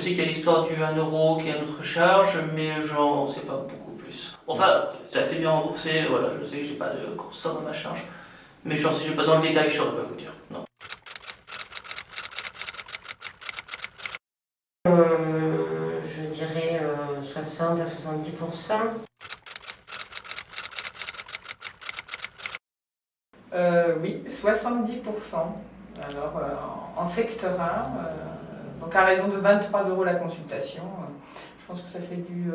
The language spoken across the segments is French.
sais qu'il y a l'histoire du 1 euro qui est une autre charge, mais j'en sais pas beaucoup plus. Enfin, après, c'est assez bien remboursé, voilà, je sais que j'ai pas de grosse somme à ma charge. Mais j'en sais pas dans le détail, je saurais pas vous dire. Non. Je dirais 60 à 70%. Oui, 70%. Alors, en secteur 1, donc à raison de 23 € la consultation, je pense que ça fait du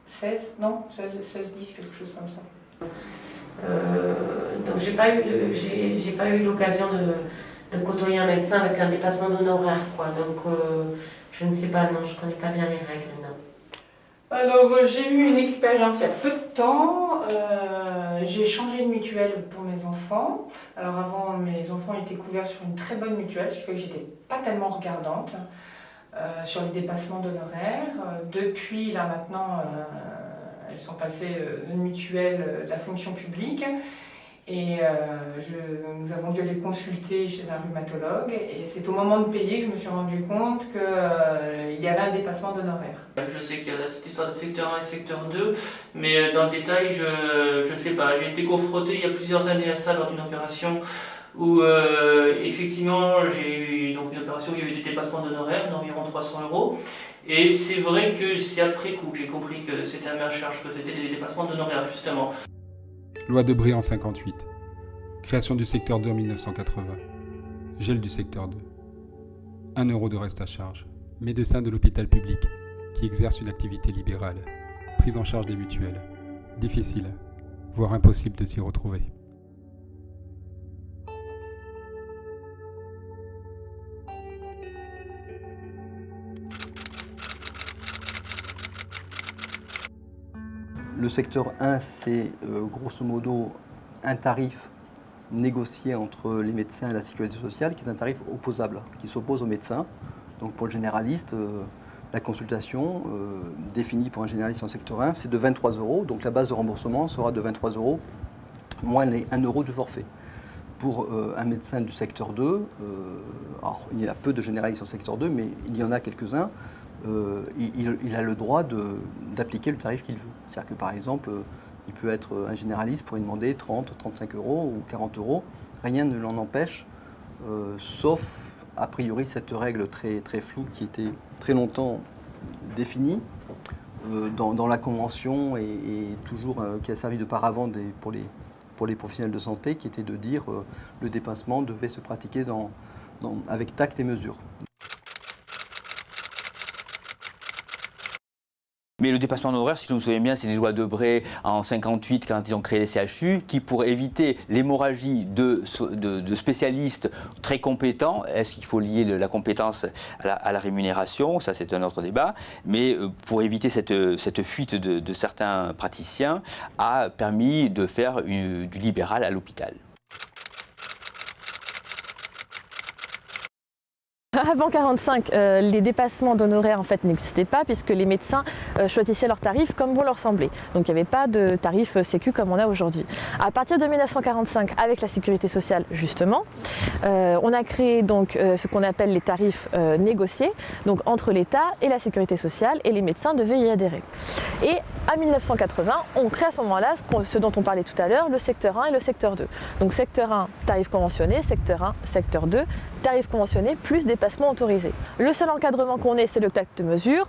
16, non 16, 10, quelque chose comme ça. Donc j'ai pas eu l'occasion de côtoyer un médecin avec un dépassement d'honoraires, quoi. Donc je ne sais pas, non, je connais pas bien les règles, non. Alors j'ai eu une expérience il y a peu de temps. J'ai changé de mutuelle pour mes enfants. Alors avant, mes enfants étaient couverts sur une très bonne mutuelle, ce qui fait que j'étais pas tellement regardante sur les dépassements d'honoraires. Depuis là maintenant, elles sont passées d'une mutuelle de la fonction publique. Et nous avons dû les consulter chez un rhumatologue. Et c'est au moment de payer que je me suis rendu compte qu'il y avait un dépassement d'honoraires. Je sais qu'il y a cette histoire de secteur 1 et secteur 2, mais dans le détail, je sais pas. J'ai été confronté il y a plusieurs années à ça lors d'une opération où effectivement j'ai eu donc une opération où il y a eu des dépassements d'honoraires d'environ 300 €. Et c'est vrai que c'est après coup que j'ai compris que c'était à ma charge, que c'était des dépassements d'honoraires justement. Loi Debré en 58. Création du secteur 2 en 1980. Gel du secteur 2. 1 euro de reste à charge. Médecins de l'hôpital public qui exercent une activité libérale. Prise en charge des mutuelles. Difficile, voire impossible de s'y retrouver. Le secteur 1, c'est grosso modo un tarif négocié entre les médecins et la sécurité sociale, qui est un tarif opposable, qui s'oppose aux médecins. Donc pour le généraliste, la consultation définie pour un généraliste en secteur 1, c'est de 23 €. Donc la base de remboursement sera de 23 € moins les 1 euro de forfait. Pour un médecin du secteur 2, alors il y a peu de généralistes en secteur 2, mais il y en a quelques-uns, il a le droit d'appliquer le tarif qu'il veut. C'est-à-dire que par exemple, il peut être un généraliste pour lui demander 30, 35 € ou 40 €. Rien ne l'en empêche, sauf a priori cette règle très, très floue qui était très longtemps définie dans la convention et toujours qui a servi de paravent pour les professionnels de santé, qui était de dire le dépassement devait se pratiquer avec tact et mesure. Mais le dépassement d'honoraires, si je me souviens bien, c'est les lois Debré en 58 quand ils ont créé les CHU, qui pour éviter l'hémorragie de spécialistes très compétents, est-ce qu'il faut lier la compétence à la rémunération, ça c'est un autre débat, mais pour éviter cette fuite de certains praticiens, a permis de faire du libéral à l'hôpital. Avant 45, les dépassements d'honoraires en fait n'existaient pas puisque les médecins choisissaient leurs tarifs comme bon leur semblait. Donc il n'y avait pas de tarif sécu comme on a aujourd'hui. À partir de 1945, avec la sécurité sociale justement, on a créé donc ce qu'on appelle les tarifs négociés, donc entre l'État et la sécurité sociale, et les médecins devaient y adhérer. Et à 1980, on crée à ce moment-là ce dont on parlait tout à l'heure, le secteur 1 et le secteur 2. Donc secteur 1, tarif conventionné, secteur 1, secteur 2, tarif conventionné plus dépassement autorisé. Le seul encadrement qu'on ait, c'est le tact de mesure.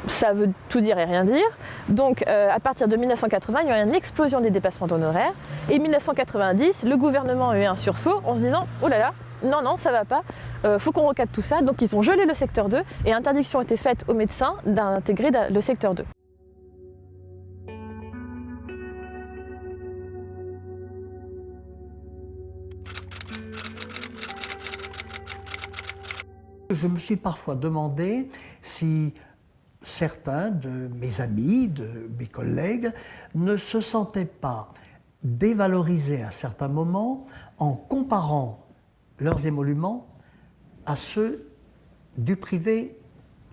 Ça veut tout dire et rien dire. Donc à partir de 1980, il y a eu une explosion des dépassements d'honoraires. Et 1990, le gouvernement a eu un sursaut en se disant « Oh là là, non, ça va pas, faut qu'on recadre tout ça ». Donc ils ont gelé le secteur 2 et interdiction a été faite aux médecins d'intégrer le secteur 2. Je me suis parfois demandé si certains de mes amis, de mes collègues, ne se sentaient pas dévalorisés à certains moments en comparant leurs émoluments à ceux du privé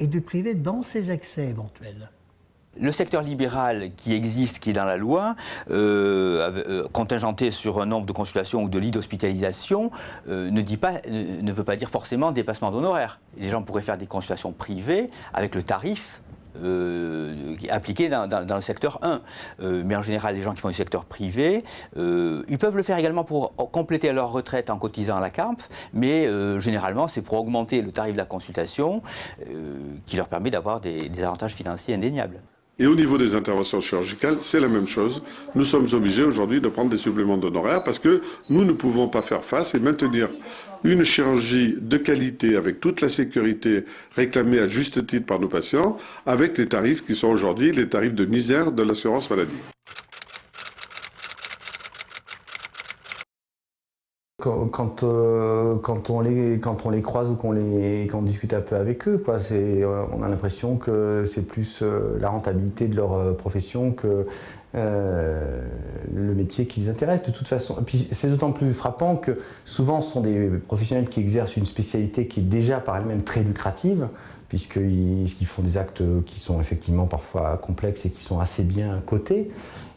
et du privé dans ses excès éventuels. Le secteur libéral qui existe, qui est dans la loi, contingenté sur un nombre de consultations ou de lits d'hospitalisation, ne veut pas dire forcément dépassement d'honoraires. Les gens pourraient faire des consultations privées avec le tarif appliqué dans le secteur 1. Mais en général, les gens qui font du secteur privé, ils peuvent le faire également pour compléter leur retraite en cotisant à la CARMP, mais généralement, c'est pour augmenter le tarif de la consultation qui leur permet d'avoir des avantages financiers indéniables. Et au niveau des interventions chirurgicales, c'est la même chose. Nous sommes obligés aujourd'hui de prendre des suppléments d'honoraires parce que nous ne pouvons pas faire face et maintenir une chirurgie de qualité avec toute la sécurité réclamée à juste titre par nos patients avec les tarifs qui sont aujourd'hui les tarifs de misère de l'assurance maladie. Quand on les croise ou qu'on discute un peu avec eux, quoi, on a l'impression que c'est plus la rentabilité de leur profession que le métier qui les intéresse de toute façon. Et puis c'est d'autant plus frappant que souvent ce sont des professionnels qui exercent une spécialité qui est déjà par elle-même très lucrative, puisqu'ils font des actes qui sont effectivement parfois complexes et qui sont assez bien cotés.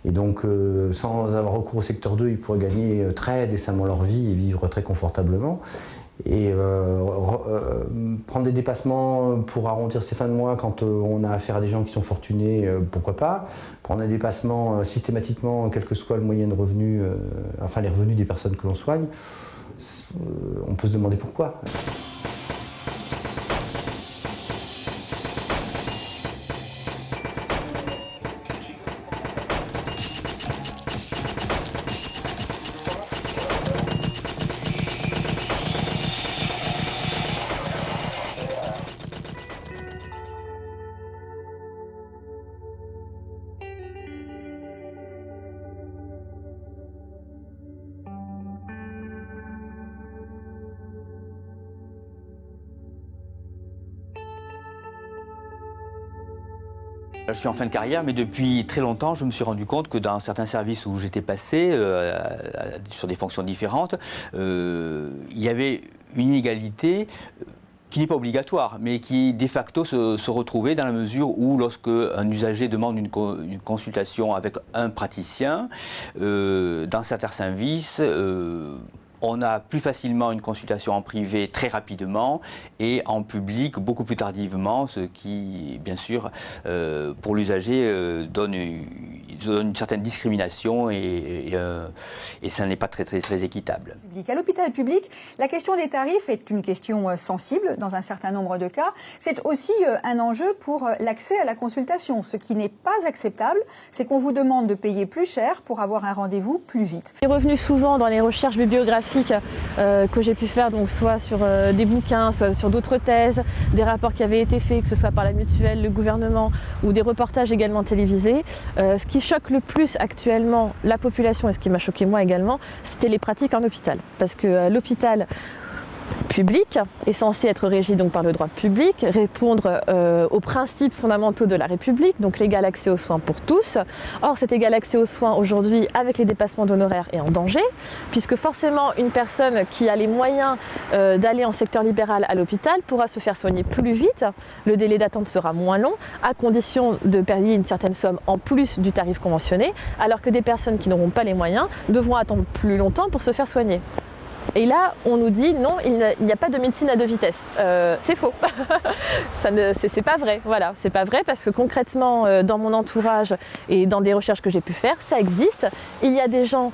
Et donc, sans avoir recours au secteur 2, ils pourraient gagner très décemment leur vie et vivre très confortablement. Et prendre des dépassements pour arrondir ses fins de mois quand on a affaire à des gens qui sont fortunés, pourquoi pas. Prendre des dépassements systématiquement, quel que soit le moyen de revenu, enfin les revenus des personnes que l'on soigne, on peut se demander pourquoi. Je suis en fin de carrière, mais depuis très longtemps, je me suis rendu compte que dans certains services où j'étais passé, sur des fonctions différentes, il y avait une inégalité qui n'est pas obligatoire, mais qui de facto se retrouvait dans la mesure où lorsque un usager demande une consultation avec un praticien, dans certains services, on a plus facilement une consultation en privé très rapidement et en public beaucoup plus tardivement, ce qui, bien sûr, pour l'usager, donne une certaine discrimination et ça n'est pas très équitable. À l'hôpital public, la question des tarifs est une question sensible dans un certain nombre de cas. C'est aussi un enjeu pour l'accès à la consultation. Ce qui n'est pas acceptable, c'est qu'on vous demande de payer plus cher pour avoir un rendez-vous plus vite. C'est revenu souvent dans les recherches bibliographiques que j'ai pu faire, donc soit sur des bouquins, soit sur d'autres thèses, des rapports qui avaient été faits, que ce soit par la mutuelle, le gouvernement ou des reportages également télévisés. Ce qui choque le plus actuellement la population et ce qui m'a choqué moi également, c'était les pratiques en hôpital. Parce que l'hôpital public est censé être régi donc par le droit public, répondre aux principes fondamentaux de la République, donc l'égal accès aux soins pour tous. Or, cet égal accès aux soins aujourd'hui, avec les dépassements d'honoraires, est en danger, puisque forcément une personne qui a les moyens d'aller en secteur libéral à l'hôpital pourra se faire soigner plus vite, le délai d'attente sera moins long, à condition de payer une certaine somme en plus du tarif conventionné, alors que des personnes qui n'auront pas les moyens devront attendre plus longtemps pour se faire soigner. Et là, on nous dit non, il n'y a pas de médecine à deux vitesses. C'est faux. C'est pas vrai. Voilà, c'est pas vrai parce que concrètement, dans mon entourage et dans des recherches que j'ai pu faire, ça existe. Il y a des gens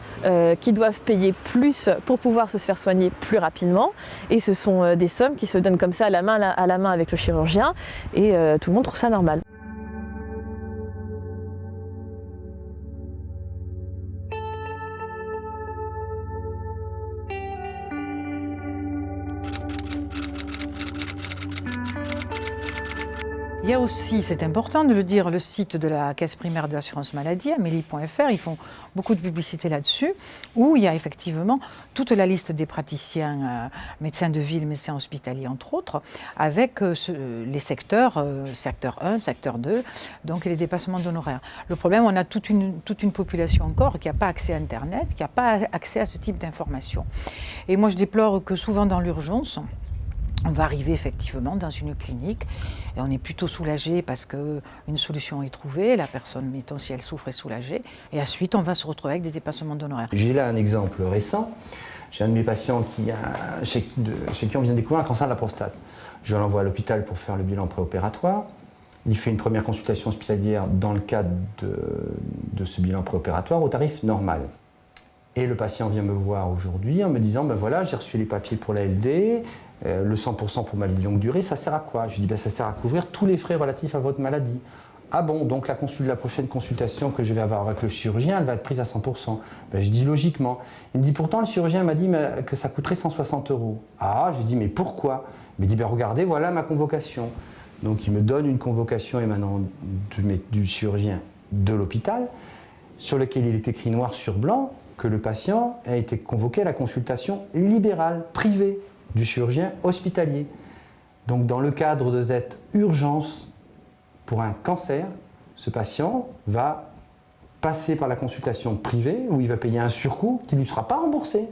qui doivent payer plus pour pouvoir se faire soigner plus rapidement. Et ce sont des sommes qui se donnent comme ça à la main avec le chirurgien. Et tout le monde trouve ça normal. Il y a aussi, c'est important de le dire, le site de la Caisse primaire de l'assurance maladie, amélie.fr, ils font beaucoup de publicité là-dessus, où il y a effectivement toute la liste des praticiens, médecins de ville, médecins hospitaliers entre autres, avec les secteurs, secteur 1, secteur 2, donc les dépassements d'honoraires. Le problème, on a toute une population encore qui n'a pas accès à Internet, qui n'a pas accès à ce type d'informations. Et moi, je déplore que souvent dans l'urgence, on va arriver effectivement dans une clinique et on est plutôt soulagé parce qu'une solution est trouvée, la personne, mettons, si elle souffre, est soulagée, et ensuite on va se retrouver avec des dépassements d'honoraires. J'ai là un exemple récent. J'ai un de mes patients chez qui on vient de découvrir un cancer de la prostate. Je l'envoie à l'hôpital pour faire le bilan préopératoire. Il fait une première consultation hospitalière dans le cadre de ce bilan préopératoire au tarif normal. Et le patient vient me voir aujourd'hui en me disant, ben voilà, j'ai reçu les papiers pour la LD, le 100% pour maladie longue durée, ça sert à quoi? Je lui dis, ben ça sert à couvrir tous les frais relatifs à votre maladie. Ah bon, donc la prochaine consultation que je vais avoir avec le chirurgien, elle va être prise à 100%. Ben, je dis logiquement. Il me dit, pourtant le chirurgien m'a dit que ça coûterait 160 €. Ah, je dis, mais pourquoi? Il me dit, ben regardez, voilà ma convocation. Donc il me donne une convocation émanant du chirurgien de l'hôpital, sur lequel il est écrit noir sur blanc que le patient a été convoqué à la consultation libérale, privée, du chirurgien hospitalier. Donc dans le cadre de cette urgence pour un cancer, ce patient va passer par la consultation privée où il va payer un surcoût qui ne lui sera pas remboursé.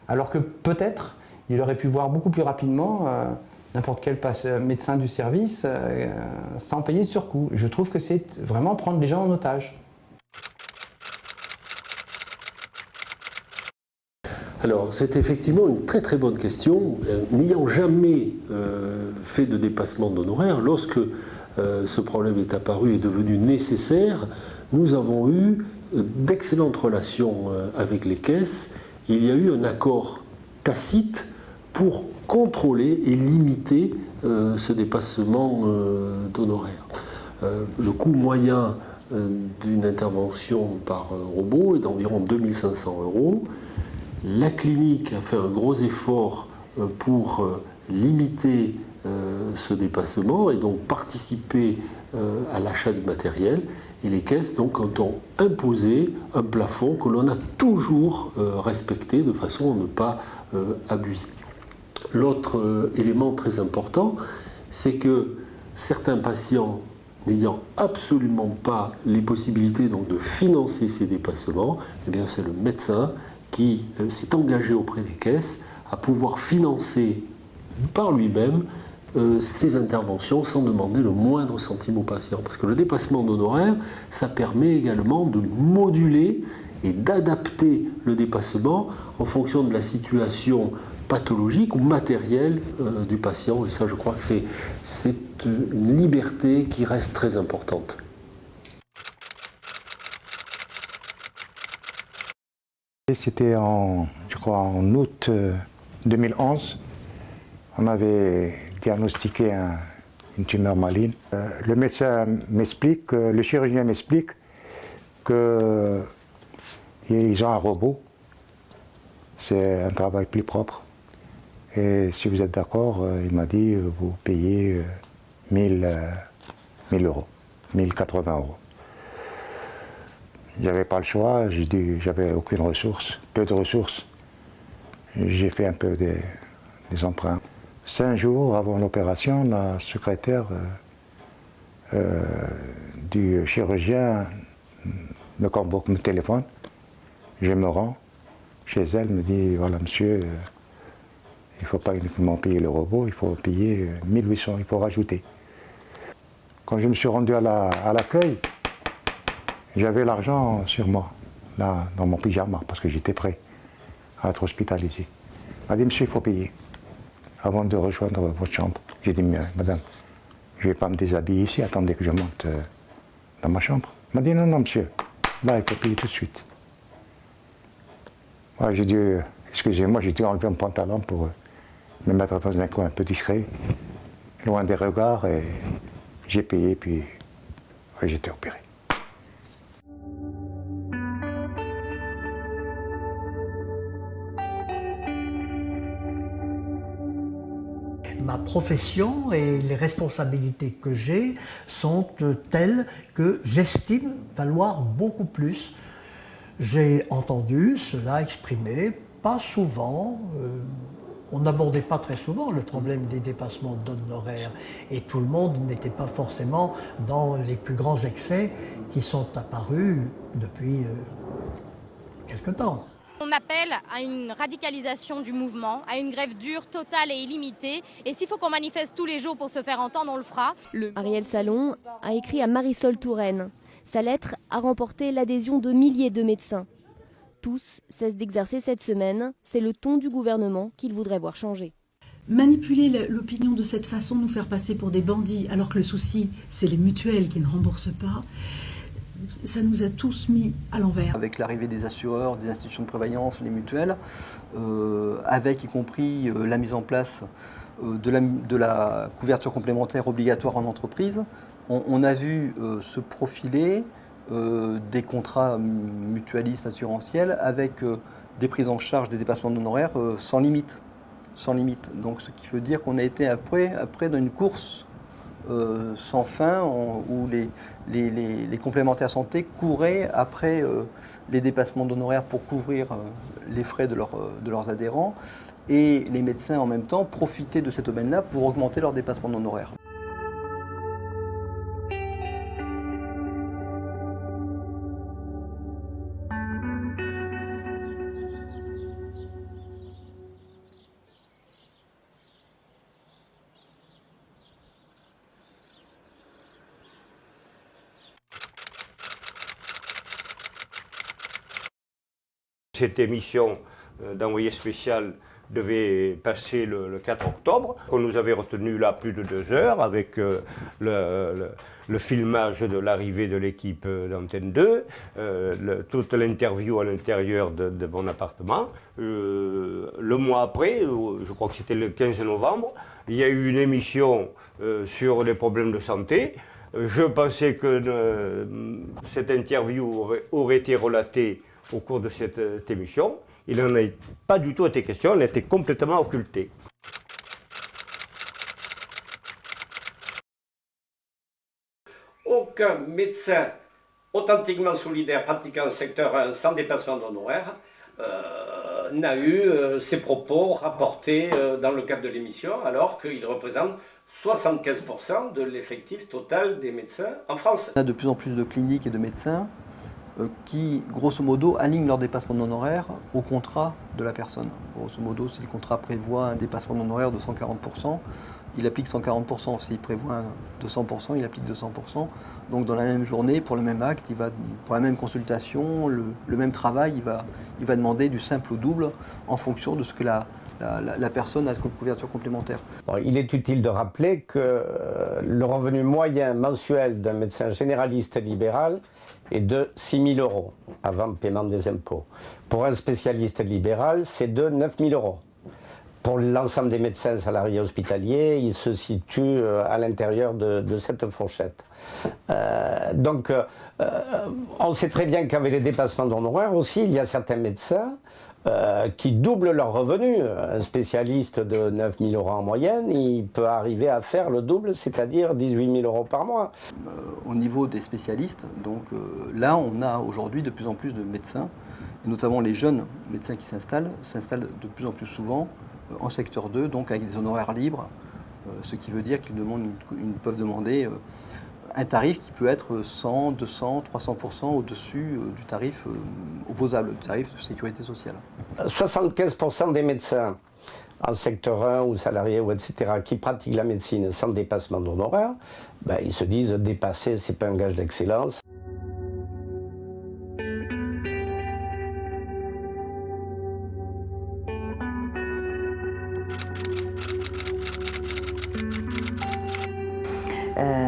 Alors que peut-être il aurait pu voir beaucoup plus rapidement n'importe quel médecin du service sans payer de surcoût. Je trouve que c'est vraiment prendre les gens en otage. Alors, c'est effectivement une très très bonne question. N'ayant jamais fait de dépassement d'honoraires, lorsque ce problème est apparu et est devenu nécessaire, nous avons eu d'excellentes relations avec les caisses. Il y a eu un accord tacite pour contrôler et limiter ce dépassement d'honoraires. Le coût moyen d'une intervention par robot est d'environ 2500 €. La clinique a fait un gros effort pour limiter ce dépassement et donc participer à l'achat du matériel. Et les caisses donc ont imposé un plafond que l'on a toujours respecté de façon à ne pas abuser. L'autre élément très important, c'est que certains patients n'ayant absolument pas les possibilités donc, de financer ces dépassements, eh bien c'est le médecin qui s'est engagé auprès des caisses à pouvoir financer par lui-même ces interventions sans demander le moindre centime au patient. Parce que le dépassement d'honoraires, ça permet également de moduler et d'adapter le dépassement en fonction de la situation pathologique ou matérielle du patient. Et ça, je crois que c'est une liberté qui reste très importante. C'était je crois en août 2011. On avait diagnostiqué une tumeur maligne. Le médecin m'explique, le chirurgien m'explique qu'ils ont un robot. C'est un travail plus propre. Et si vous êtes d'accord, il m'a dit, vous payez 1000 €, 1080 €. J'avais pas le choix, j'avais aucune ressource, peu de ressources. J'ai fait un peu des emprunts. 5 jours avant l'opération, la secrétaire du chirurgien me convoque, me téléphone. Je me rends chez elle, me dit, voilà monsieur, il ne faut pas uniquement payer le robot, il faut payer 1800, il faut rajouter. Quand je me suis rendu à l'accueil, j'avais l'argent sur moi, là, dans mon pyjama, parce que j'étais prêt à être hospitalisé. Elle m'a dit, monsieur, il faut payer avant de rejoindre votre chambre. J'ai dit, madame, je ne vais pas me déshabiller ici, attendez que je monte dans ma chambre. Elle m'a dit, non, non, monsieur, là, il faut payer tout de suite. Ouais, j'ai dit, excusez-moi, j'ai dû enlever mon pantalon pour me mettre dans un coin un peu discret, loin des regards, et j'ai payé, puis ouais, j'étais opéré. Ma profession et les responsabilités que j'ai sont telles que j'estime valoir beaucoup plus. J'ai entendu cela exprimé, pas souvent, on n'abordait pas très souvent le problème des dépassements d'honoraires et tout le monde n'était pas forcément dans les plus grands excès qui sont apparus depuis quelque temps. On on appelle à une radicalisation du mouvement, à une grève dure, totale et illimitée. Et s'il faut qu'on manifeste tous les jours pour se faire entendre, on le fera. Ariel Salon a écrit à Marisol Touraine. Sa lettre a remporté l'adhésion de milliers de médecins. Tous cessent d'exercer cette semaine. C'est le ton du gouvernement qu'ils voudraient voir changer. Manipuler l'opinion de cette façon, nous faire passer pour des bandits, alors que le souci, c'est les mutuelles qui ne remboursent pas, ça nous a tous mis à l'envers. Avec l'arrivée des assureurs, des institutions de prévoyance, les mutuelles, avec y compris la mise en place de la couverture complémentaire obligatoire en entreprise, on a vu se profiler des contrats mutualistes assurantiels avec des prises en charge des dépassements d'honoraires sans limite. Sans limite. Donc ce qui veut dire qu'on a été après dans une course sans fin où les complémentaires santé couraient après les dépassements d'honoraires pour couvrir les frais de leurs adhérents, et les médecins en même temps profitaient de cette aubaine-là pour augmenter leurs dépassements d'honoraires. Cette émission d'envoyé spécial devait passer le 4 octobre. On nous avait retenu là plus de 2 heures avec le filmage de l'arrivée de l'équipe d'Antenne 2, toute l'interview à l'intérieur de mon appartement. Le mois après, je crois que c'était le 15 novembre, il y a eu une émission sur les problèmes de santé. Je pensais que cette interview aurait été relatée au cours de cette émission. Il n'en a pas du tout été question, elle a été complètement occultée. Aucun médecin authentiquement solidaire pratiquant le secteur 1 sans dépassement d'honoraires n'a eu ses propos rapportés dans le cadre de l'émission, alors qu'il représente 75% de l'effectif total des médecins en France. On a de plus en plus de cliniques et de médecins qui, grosso modo, alignent leur dépassement d'honoraires au contrat de la personne. Grosso modo, si le contrat prévoit un dépassement d'honoraires de 140%, il applique 140%. S'il prévoit 200%, il applique 200%. Donc dans la même journée, pour le même acte, pour la même consultation, le même travail, il va demander du simple au double en fonction de ce que la personne a comme couverture complémentaire. Bon, il est utile de rappeler que le revenu moyen mensuel d'un médecin généraliste libéral est de 6 000 € avant le paiement des impôts. Pour un spécialiste libéral, c'est de 9 000 €. Pour l'ensemble des médecins salariés hospitaliers, il se situe à l'intérieur de cette fourchette. Donc, on sait très bien qu'avec les dépassements d'honoraires aussi, il y a certains médecins qui doublent leurs revenus. Un spécialiste de 9 000 € en moyenne, il peut arriver à faire le double, c'est-à-dire 18 000 € par mois. Au niveau des spécialistes, donc là on a aujourd'hui de plus en plus de médecins, et notamment les jeunes médecins qui s'installent de plus en plus souvent en secteur 2, donc avec des honoraires libres, ce qui veut dire qu'ils peuvent demander un tarif qui peut être 100, 200, 300% au-dessus du tarif opposable, du tarif de sécurité sociale. 75% des médecins en secteur 1 ou salariés ou etc. qui pratiquent la médecine sans dépassement d'honoraires, ils se disent dépasser, c'est pas un gage d'excellence.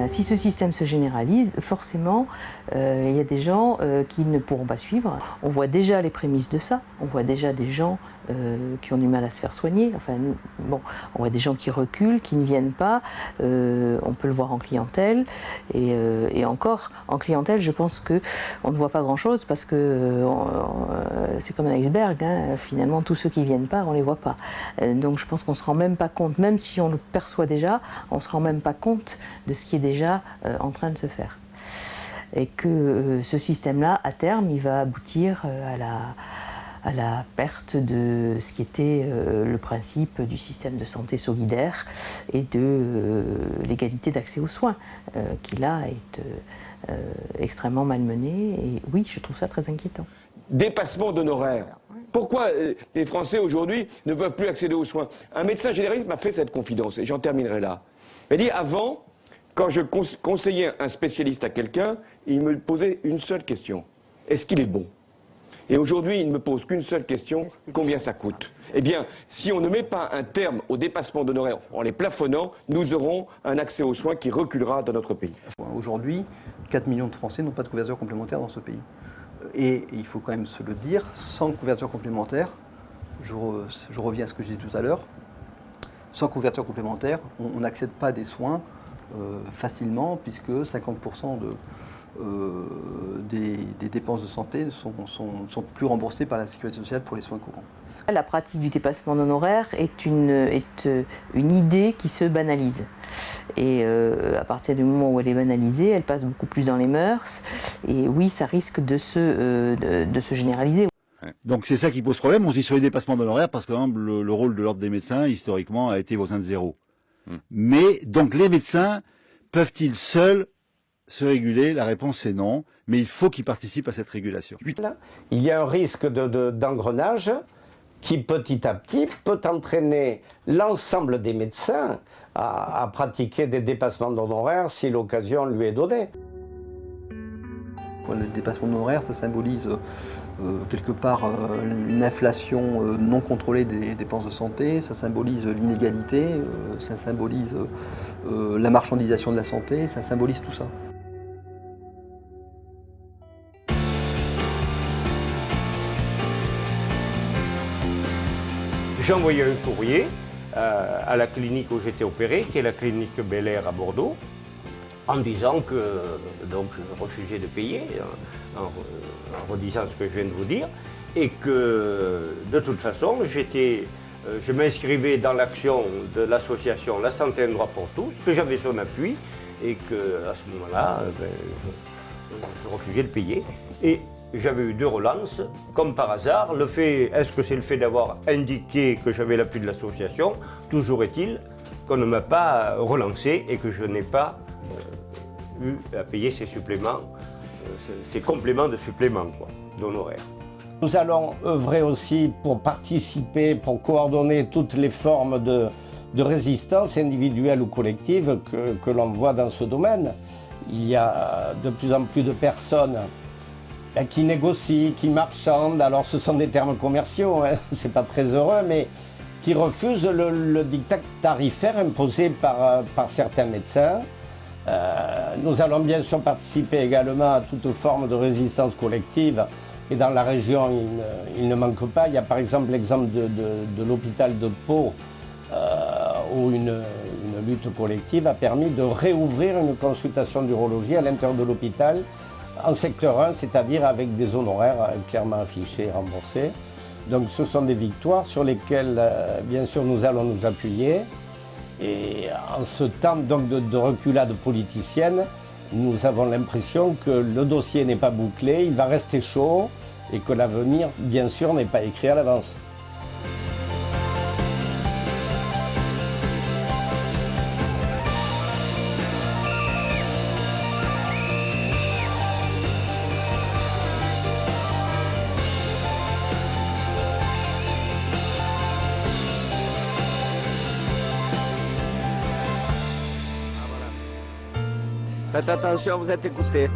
Si ce système se généralise, forcément, il y a des gens qui ne pourront pas suivre. On voit déjà les prémices de ça. On voit déjà des gens qui ont du mal à se faire soigner. Enfin, bon, on voit des gens qui reculent, qui ne viennent pas. On peut le voir en clientèle. Et encore, en clientèle, je pense qu'on ne voit pas grand-chose parce que c'est comme un iceberg. Hein. Finalement, tous ceux qui ne viennent pas, on ne les voit pas. Donc je pense qu'on ne se rend même pas compte, même si on le perçoit déjà, on ne se rend même pas compte de ce qui est déjà en train de se faire. Et que ce système-là, à terme, il va aboutir à la perte de ce qui était le principe du système de santé solidaire et de l'égalité d'accès aux soins, qui là est extrêmement malmené. Et oui, je trouve ça très inquiétant. Dépassement d'honoraires. Pourquoi les Français aujourd'hui ne veulent plus accéder aux soins? Un médecin généraliste m'a fait cette confidence, et j'en terminerai là. Il m'a dit, avant, quand je conseillais un spécialiste à quelqu'un, il me posait une seule question. Est-ce qu'il est bon? Et aujourd'hui, il ne me pose qu'une seule question, combien ça coûte? Eh bien, si on ne met pas un terme au dépassement d'honoraires en les plafonnant, nous aurons un accès aux soins qui reculera dans notre pays. Aujourd'hui, 4 millions de Français n'ont pas de couverture complémentaire dans ce pays. Et il faut quand même se le dire, sans couverture complémentaire, je reviens à ce que je disais tout à l'heure, sans couverture complémentaire, on n'accède pas à des soins facilement, puisque 50% des dépenses de santé ne sont plus remboursées par la Sécurité sociale pour les soins courants. La pratique du dépassement d'honoraires est une idée qui se banalise. Et à partir du moment où elle est banalisée, elle passe beaucoup plus dans les mœurs. Et oui, ça risque de se généraliser. Donc c'est ça qui pose problème. On se dit sur les dépassements d'honoraires, parce que le rôle de l'ordre des médecins, historiquement, a été voisin de zéro. Mais donc les médecins peuvent-ils seuls se réguler? La réponse est non, mais il faut qu'ils participent à cette régulation. Il y a un risque d'engrenage qui petit à petit peut entraîner l'ensemble des médecins à pratiquer des dépassements d'honoraires si l'occasion lui est donnée. Le dépassement d'honoraires, ça symbolise quelque part une inflation non contrôlée des dépenses de santé, ça symbolise l'inégalité, ça symbolise la marchandisation de la santé, ça symbolise tout ça. J'ai envoyé un courrier à la clinique où j'étais opéré, qui est la clinique Bel Air à Bordeaux, en disant que donc, je refusais de payer, en redisant ce que je viens de vous dire, et que de toute façon, je m'inscrivais dans l'action de l'association La Santé, un droit pour tous, que j'avais son appui, et qu'à ce moment-là, je refusais de payer. Et j'avais eu 2 relances, comme par hasard. Est-ce que c'est le fait d'avoir indiqué que j'avais l'appui de l'association? Toujours est-il qu'on ne m'a pas relancé et que je n'ai pas eu à payer ces suppléments, ces compléments de suppléments d'honoraires. Nous allons œuvrer aussi pour participer, pour coordonner toutes les formes de résistance individuelle ou collective que l'on voit dans ce domaine. Il y a de plus en plus de personnes qui négocient, qui marchandent, alors ce sont des termes commerciaux, hein, c'est pas très heureux, mais qui refusent le diktat tarifaire imposé par certains médecins. Nous allons bien sûr participer également à toute forme de résistance collective, et dans la région il ne manque pas. Il y a par exemple l'exemple de l'hôpital de Pau, où une lutte collective a permis de réouvrir une consultation d'urologie à l'intérieur de l'hôpital, en secteur 1, c'est-à-dire avec des honoraires clairement affichés et remboursés. Donc ce sont des victoires sur lesquelles, bien sûr, nous allons nous appuyer. Et en ce temps donc, de reculade politicienne, nous avons l'impression que le dossier n'est pas bouclé, il va rester chaud et que l'avenir, bien sûr, n'est pas écrit à l'avance. Faites attention, vous êtes écoutés.